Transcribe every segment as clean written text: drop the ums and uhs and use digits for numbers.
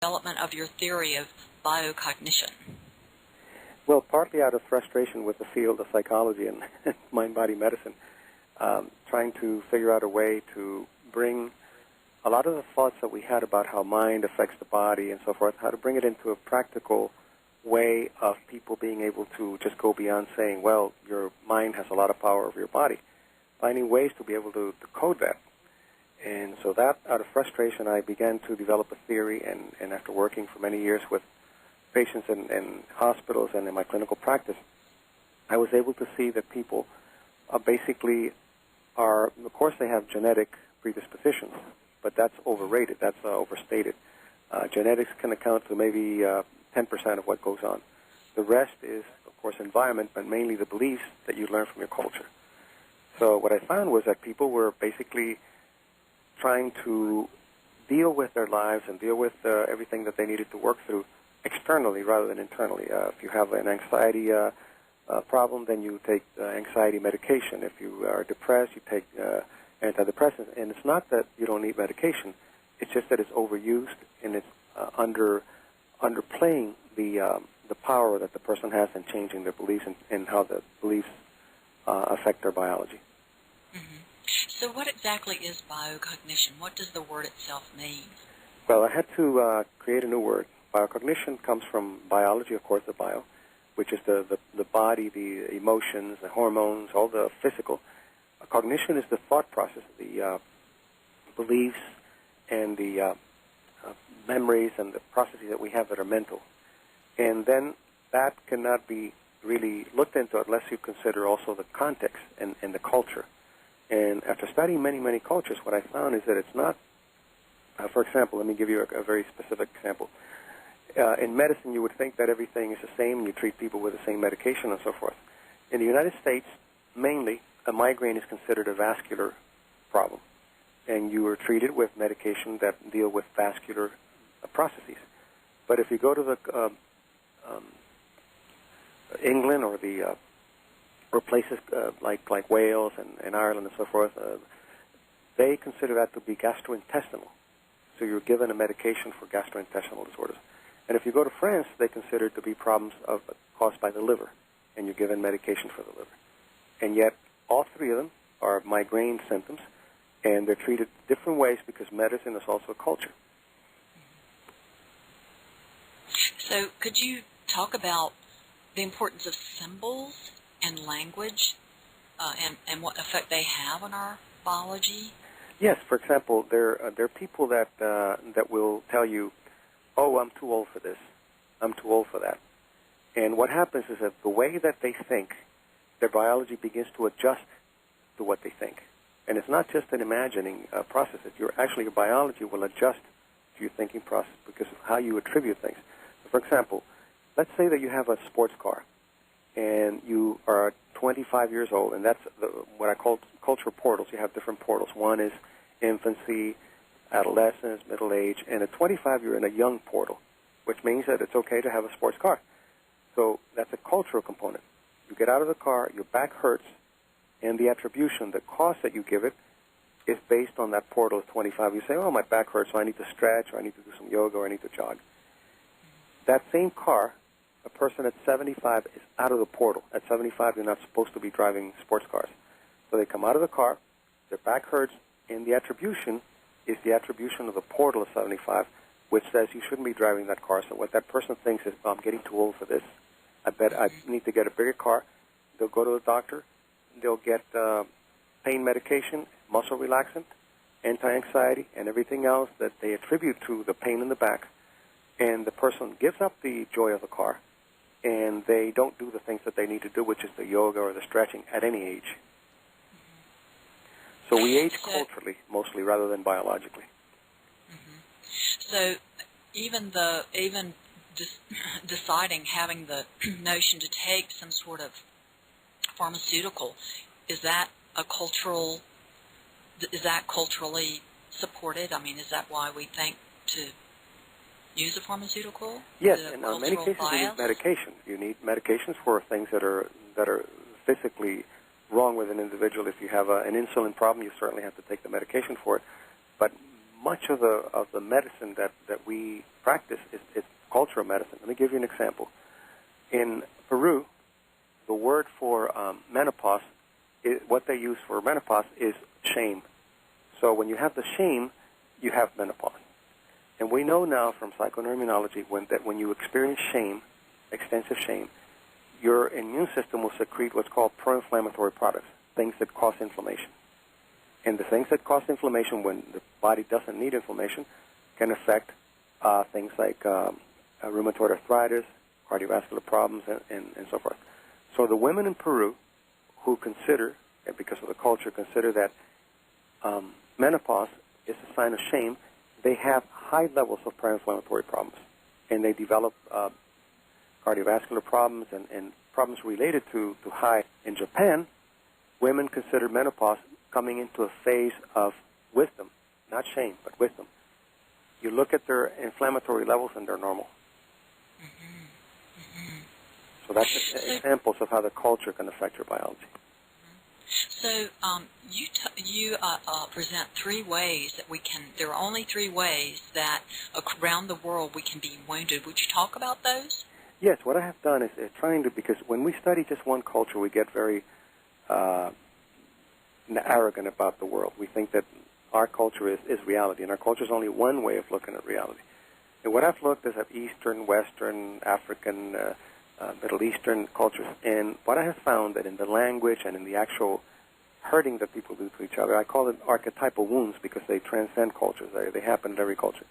development of your theory of biocognition? Well, partly out of frustration with the field of psychology and mind-body medicine, trying to figure out a way to bring a lot of the thoughts that we had about how mind affects the body and so forth, how to bring it into a practical way of people being able to just go beyond saying, well, your mind has a lot of power over your body, finding ways to be able to code that. And so that, out of frustration, I began to develop a theory, and after working for many years with patients in hospitals and in my clinical practice, I was able to see that people basically are, of course they have genetic predispositions, but that's overrated, that's overstated. Genetics can account for maybe 10% of what goes on. The rest is, of course, environment, but mainly the beliefs that you learn from your culture. So what I found was that people were basically trying to deal with their lives and deal with everything that they needed to work through externally rather than internally. If you have an anxiety problem, then you take anxiety medication. If you are depressed, you take antidepressants. And it's not that you don't need medication. It's just that it's overused and it's underplaying the power that the person has in changing their beliefs and how the beliefs affect their biology. Mm-hmm. So what exactly is biocognition? What does the word itself mean? Well, I had to create a new word. Biocognition comes from biology, of course, the bio, which is the body, the emotions, the hormones, all the physical. Cognition is the thought process, the beliefs and the memories and the processes that we have that are mental. And then that cannot be really looked into unless you consider also the context and the culture. And after studying many, many cultures, what I found is that it's not, for example, let me give you a very specific example. In medicine, you would think that everything is the same and you treat people with the same medication and so forth. In the United States, mainly, a migraine is considered a vascular problem. And you are treated with medication that deal with vascular processes. But if you go to the England or the or places like Wales and Ireland and so forth, they consider that to be gastrointestinal. So you're given a medication for gastrointestinal disorders. And if you go to France, they consider it to be problems caused by the liver, and you're given medication for the liver. And yet, all three of them are migraine symptoms, and they're treated different ways because medicine is also a culture. So could you talk about the importance of symbols and language and what effect they have on our biology? Yes. For example, there are people that will tell you, oh, I'm too old for this, I'm too old for that. And what happens is that the way that they think, their biology begins to adjust to what they think. And it's not just an imagining process. Your biology will adjust to your thinking process because of how you attribute things. So for example, let's say that you have a sports car, and you are 25 years old, and that's what I call cultural portals. You have different portals. One is infancy, adolescence, middle age, and at 25 you're in a young portal, which means that it's okay to have a sports car. So that's a cultural component. You get out of the car, your back hurts, and the attribution, the cost that you give it, is based on that portal of 25. You say, oh, my back hurts, so I need to stretch, or I need to do some yoga, or I need to jog. That same car, a person at 75 is out of the portal. At 75, you're not supposed to be driving sports cars. So they come out of the car, their back hurts, and the attribution is the attribution of the portal of 75, which says you shouldn't be driving that car. So what that person thinks is, I'm getting too old for this. I bet I need to get a bigger car. They'll go to the doctor. They'll get pain medication, muscle relaxant, anti-anxiety, and everything else that they attribute to the pain in the back. And the person gives up the joy of the car, and they don't do the things that they need to do, which is the yoga or the stretching at any age. So we age culturally, mostly, rather than biologically. Mm-hmm. So even deciding, having the notion to take some sort of pharmaceutical, is that culturally supported? I mean, is that why we think to use a pharmaceutical? Yes, in many cases you need medication. You need medications for things that are physically wrong with an individual. If you have an insulin problem, you certainly have to take the medication for it. But much of the medicine that we practice of medicine. Let me give you an example. In Peru, the word for menopause, what they use for menopause is shame. So when you have the shame, you have menopause. And we know now from psychoneuroimmunology that when you experience shame, extensive shame, your immune system will secrete what's called pro-inflammatory products, things that cause inflammation. And the things that cause inflammation when the body doesn't need inflammation can affect things like rheumatoid arthritis, cardiovascular problems, and so forth. So the women in Peru who consider, and because of the culture, consider that menopause is a sign of shame, they have high levels of pro-inflammatory problems. And they develop cardiovascular problems and problems related to high. In Japan, women consider menopause coming into a phase of wisdom, not shame, but wisdom. You look at their inflammatory levels and they're normal. So that's just examples of how the culture can affect your biology. So you present 3 ways that we can, there are only 3 ways that around the world we can be wounded. Would you talk about those? Yes, what I have done is trying to, because when we study just one culture, we get very arrogant about the world. We think that our culture is reality, and our culture is only one way of looking at reality. And what I've looked is at Eastern, Western, African, Middle Eastern cultures, and what I have found that in the language and in the actual hurting that people do to each other, I call it archetypal wounds because they transcend cultures. They happen in every culture.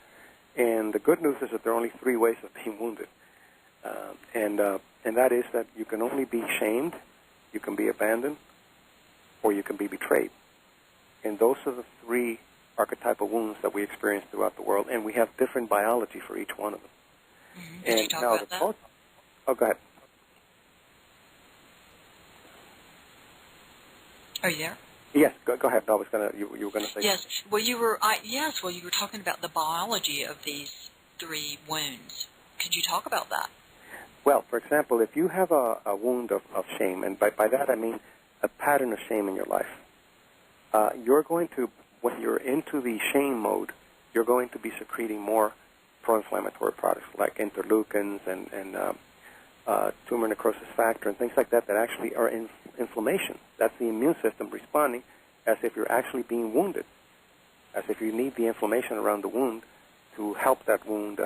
And the good news is that there are only 3 ways of being wounded. And that is that you can only be shamed, you can be abandoned, or you can be betrayed. And those are the 3 archetypal wounds that we experience throughout the world, and we have different biology for each one of them. Can you talk about that? Oh, go ahead. Are you there? Yes, go ahead. No, I was you were gonna say. Yes. Well, you were talking about the biology of these 3 wounds. Could you talk about that? Well, for example, if you have a wound of shame, and by that I mean a pattern of shame in your life, you're going to, when you're into the shame mode, you're going to be secreting more pro-inflammatory products like interleukins and tumor necrosis factor and things like that actually are inflammation. That's the immune system responding as if you're actually being wounded, as if you need the inflammation around the wound to help that wound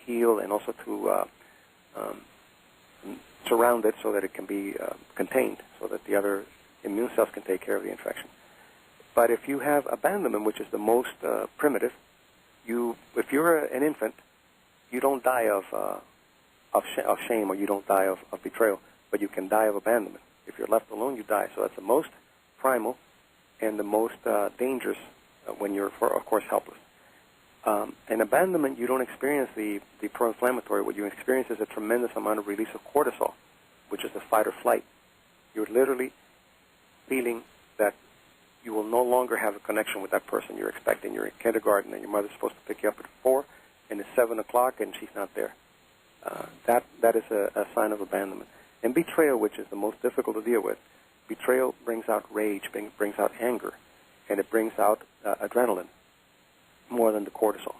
heal and also to surround it so that it can be contained, so that the other immune cells can take care of the infection. But if you have abandonment, which is the most primitive, if you're an infant, you don't die of shame, or you don't die of betrayal, but you can die of abandonment. If you're left alone, you die. So that's the most primal and the most dangerous when you're, of course, helpless. In abandonment, you don't experience the pro-inflammatory. What you experience is a tremendous amount of release of cortisol, which is the fight or flight. You're literally feeling that you will no longer have a connection with that person you're expecting. You're in kindergarten and your mother's supposed to pick you up at 4, and it's 7 o'clock and she's not there. That is a sign of abandonment. And betrayal, which is the most difficult to deal with, betrayal brings out rage, brings out anger, and it brings out adrenaline more than the cortisol.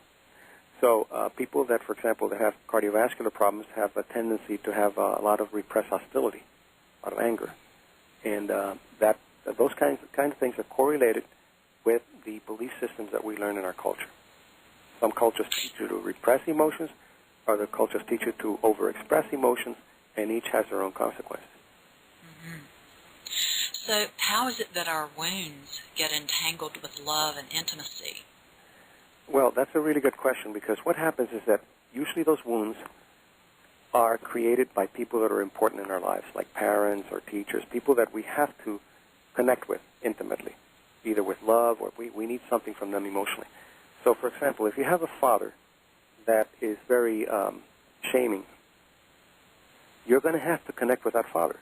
So people that, for example, that have cardiovascular problems have a tendency to have a lot of repressed hostility, a lot of anger. And those kinds of things are correlated with the belief systems that we learn in our culture. Some cultures teach you to repress emotions, other cultures teach you to overexpress emotions, and each has their own consequences. So how is it that our wounds get entangled with love and intimacy? Well, that's a really good question, because what happens is that usually those wounds are created by people that are important in our lives, like parents or teachers, people that we have to connect with intimately, either with love or we need something from them emotionally. So, for example, if you have a father that is very shaming, you're going to have to connect with that father,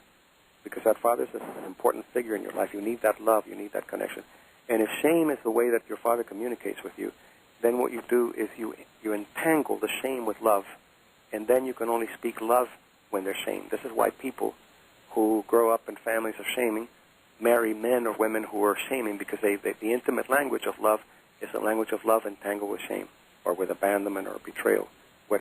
because that father is an important figure in your life. You need that love. You need that connection. And if shame is the way that your father communicates with you, then what you do is you entangle the shame with love, and then you can only speak love when they're shamed. This is why people who grow up in families of shaming marry men or women who are shaming, because the intimate language of love is a language of love entangled with shame or with abandonment or betrayal.